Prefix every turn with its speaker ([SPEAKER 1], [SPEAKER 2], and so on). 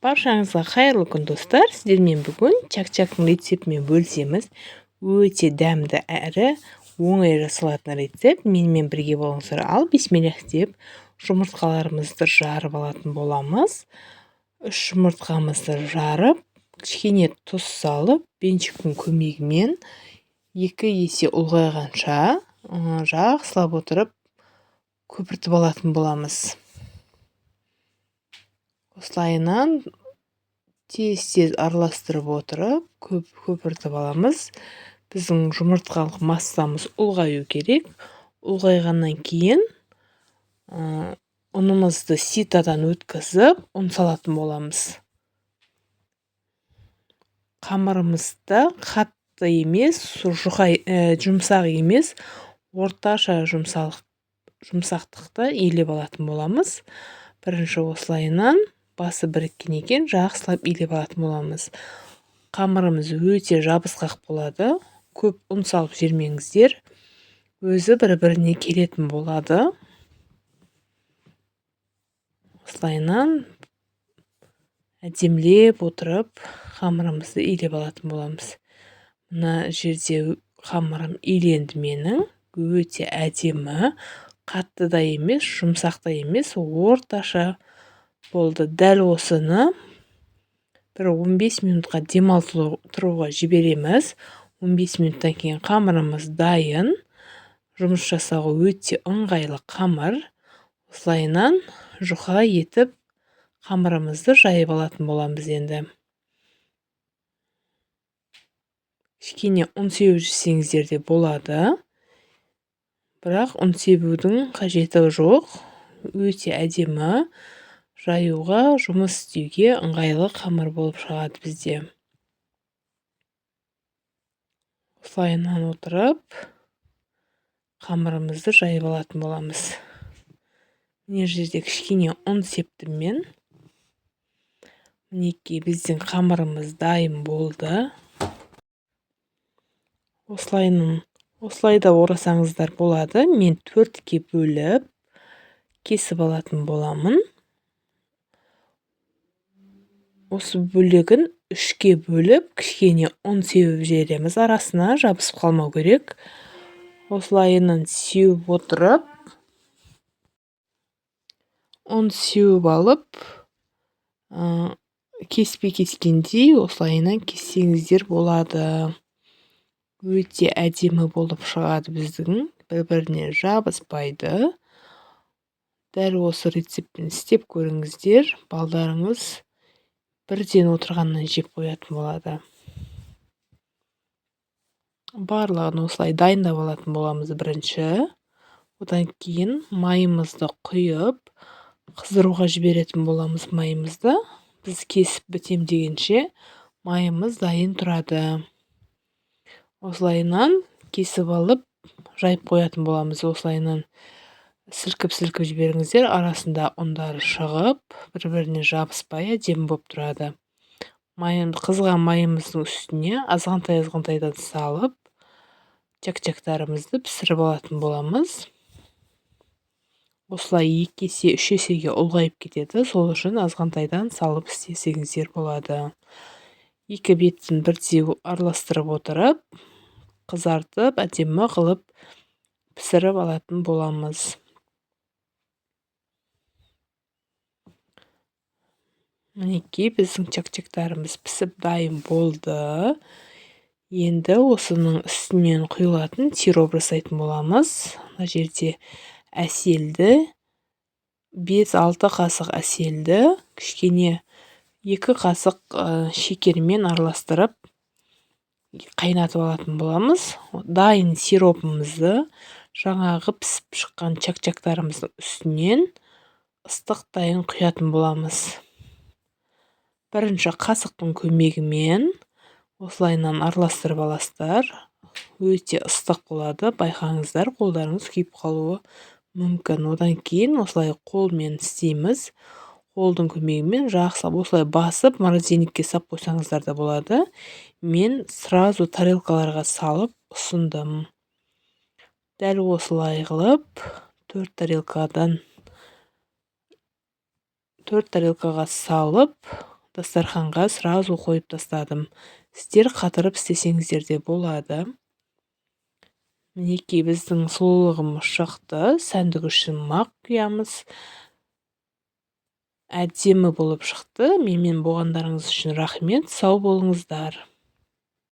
[SPEAKER 1] Баршаңызға қайырлы күн достар. Сіздермен бүгін чак-чактың рецептімен бөлісеміз. Өте дәмді әрі оңай жасалатын рецепт. Менімен бірге болыңыздар. Ал бисмиллах деп жұмыртқаларымызды жарып алатын боламыз. 3 жұмыртқамызды жарып, кішкене тұз салып, бенчиктің көмегімен 2 есе ұлғайғанша жақсылап отырып көпіртіп алатын боламыз. Осылайынан тез араластырып отырып көпіртіп аламыз. Біздің жұмыртқалық массамыз ұлғаю керек. Ұлғайғаннан кейін ұнымызды ситадан өткізіп ұн салатын боламыз. Қамырымызда қатты емес, жұмсақ емес, орташа жұмсақтықта илеп алатын боламыз. Бірінші осылайынан басы біріккен екен, жақсылап илеп алатын боламыз. Қамырымыз өте жабысқақ болады. Көп ұн салып жібермеңіздер. Өзі бір-біріне келетін болады. Осылайынан әдемілеп отырып қамырымызды илеп алатын боламыз. Мына жерде қамырым иленді менің. Өте әдемі. Қатты да емес, жұмсақ та емес, орташа болды. Дәл осыны бір 15 минутқа демалтыруға жібереміз. 15 минуттан кейін қамырымыз дайын. Жұмыс жасауға өте ыңғайлы қамыр. Осылайынан жұқа етіп қамырымызды жайып алатын боламыз енді. Кішкене ұн сеуіп жүрсеңіздер де болады. Бірақ ұн себудің қажеті жоқ. Өте әдемі, жаюға, жұмыс істеуге ыңғайлы қамыр болып шығады бізде. Осылайынан отырып қамырымызды жайып алатын боламыз. Мына жерде кішкене ұн септім мен. Мінекей біздің қамырымыз дайын болды. Осылай да орасаңыздар болады. Мен 4-ке бөліп кесіп алатын боламын. Осы бөлігін 3-ке бөліп, кішкене ұн сеуіп жібереміз. Арасына жабысып қалмау керек. Осылайынан сеуіп отырып, ұн сеуіп алып, кеспе кескендей осылайынан кессеңіздер болады. Өте әдемі болып шығады біздің, бір-біріне жабыспайды. Дәл осы рецептпен істеп көріңіздер, балдарыңыз бірден отырғаннан жеп қоятын болады. Барлығын осылай дайындап алатын боламыз бірінші. Одан кейін майымызды құйып, қыздыруға жіберетін боламыз майымызды. Біз кесіп бітем дегенше майымыз дайын тұрады. Осылайынан кесіп алып, жайып қоятын боламыз. Осылайынан сілкіп жіберіңіздер, арасында ұндары шығып, бір-біріне жабыспай әдемі болып тұрады. Қызған майымыздың үстіне азғантай-азғантайдан салып, чак-чактарымызды пісіріп алатын боламыз. Осылай 2 есе, 3 есеге ұлғайып кетеді. Сол үшін азғантайдан салып істесеңіздер болады. 2 бетін бірдей араластырып отырып, қызартып, әдемі қылып пісіріп алатын боламыз. Мінекей біздің чак-чактарымыз пісіп дайын болды. Енді осының үстінен құйылатын сироп жасайтын боламыз. Мына жерде әселді, 5-6 қасық әселді, кішкене 2 қасық шекермен араластырып қайнатып алатын боламыз. Дайын сиропымызды жаңағы пісіп шыққан чак-чактарымыздың үстінен ыстық дайын құятын боламыз. Бірінші қасықтың көмегімен осылайынан араластырып аласыздар. Өте ыстық болады. Байқаңыздар, қолдарыңыз күйіп қалуы мүмкін. Одан кейін осылай қолмен істейміз. Қолдың көмегімен жақсылап осылай басып, морозильникке сап қойсаңыздар да болады. Мен сразу тарелкаларға салып ұсындым. Дәл осылай қылып 4 тарелкаға салып, дастарханға сразу қойып тастадым. Сіздер қатырып істесеңіздер де болады. Мінекей біздің сұлулығымыз шықты. Сәндік үшін мақ құямыз. Әдемі болып шықты. Менімен болғандарыңыз үшін рахмет. Сау болыңыздар.